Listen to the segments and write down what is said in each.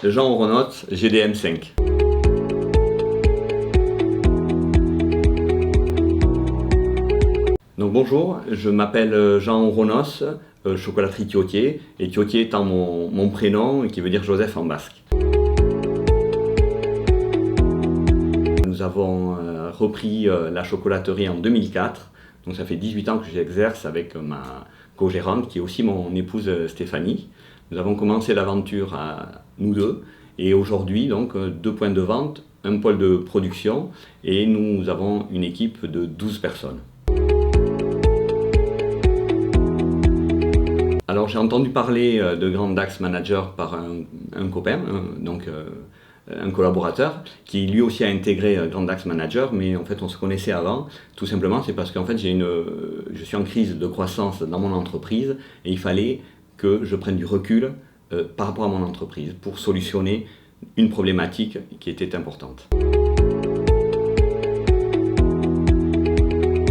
Jean Oronoz, GDM5. Donc bonjour, je m'appelle Jean Oronoz, chocolaterie Thiotier, et Thiotier étant mon prénom, qui veut dire Joseph en basque. Nous avons repris la chocolaterie en 2004, donc ça fait 18 ans que j'exerce avec ma co-gérante, qui est aussi mon épouse Stéphanie. Nous avons commencé l'aventure à nous deux, et aujourd'hui donc 2 points de vente, un pôle de production, et nous avons une équipe de 12 personnes. Alors j'ai entendu parler de Grand Axe Manager par un copain, un collaborateur, qui lui aussi a intégré Grand Axe Manager, mais en fait on se connaissait avant. Tout simplement c'est parce qu'en fait je suis en crise de croissance dans mon entreprise et il fallait que je prenne du recul par rapport à mon entreprise pour solutionner une problématique qui était importante.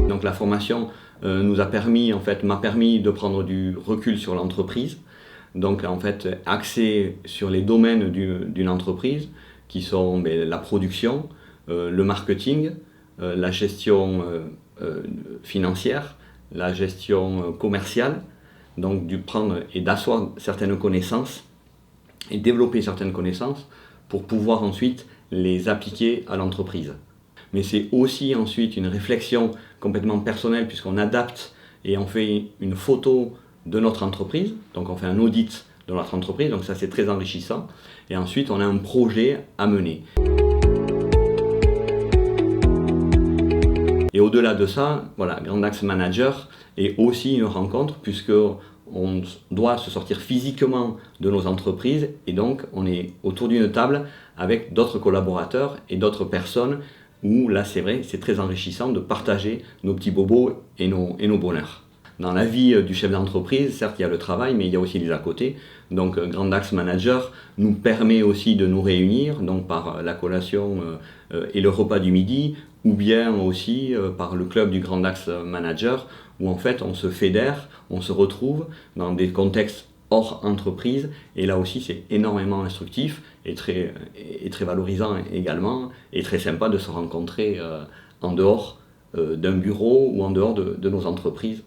Donc la formation m'a permis de prendre du recul sur l'entreprise, donc en fait axé sur les domaines d'une entreprise qui sont la production, le marketing, la gestion financière, la gestion commerciale, donc prendre et d'asseoir certaines connaissances et développer certaines connaissances pour pouvoir ensuite les appliquer à l'entreprise. Mais c'est aussi ensuite une réflexion complètement personnelle puisqu'on adapte et on fait une photo de notre entreprise, donc on fait un audit de notre entreprise, donc ça c'est très enrichissant, et ensuite on a un projet à mener. Et au-delà de ça, voilà, Grand Axe Manager est aussi une rencontre puisqu'on doit se sortir physiquement de nos entreprises et donc on est autour d'une table avec d'autres collaborateurs et d'autres personnes où là c'est vrai, c'est très enrichissant de partager nos petits bobos et nos bonheurs. Dans la vie du chef d'entreprise, certes il y a le travail, mais il y a aussi les à côté. Donc Grand Axe Manager nous permet aussi de nous réunir, donc par la collation et le repas du midi, ou bien aussi par le club du Grand Axe Manager, où en fait on se fédère, on se retrouve dans des contextes hors entreprise, et là aussi c'est énormément instructif et très valorisant également, et très sympa de se rencontrer en dehors d'un bureau ou en dehors de nos entreprises.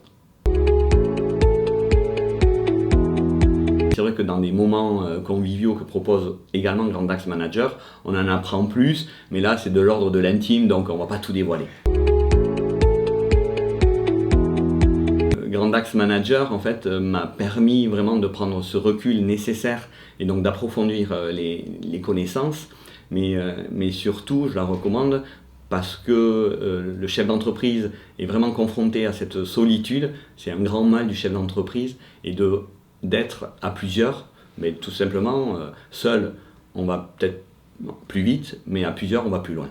C'est vrai que dans des moments conviviaux que propose également Grand Axe Manager, on en apprend plus, mais là c'est de l'ordre de l'intime, donc on ne va pas tout dévoiler. Grand Axe Manager en fait m'a permis vraiment de prendre ce recul nécessaire et donc d'approfondir les connaissances, mais surtout je la recommande parce que le chef d'entreprise est vraiment confronté à cette solitude. C'est un grand mal du chef d'entreprise et d'être à plusieurs, mais tout simplement seul on va peut-être plus vite, mais à plusieurs on va plus loin.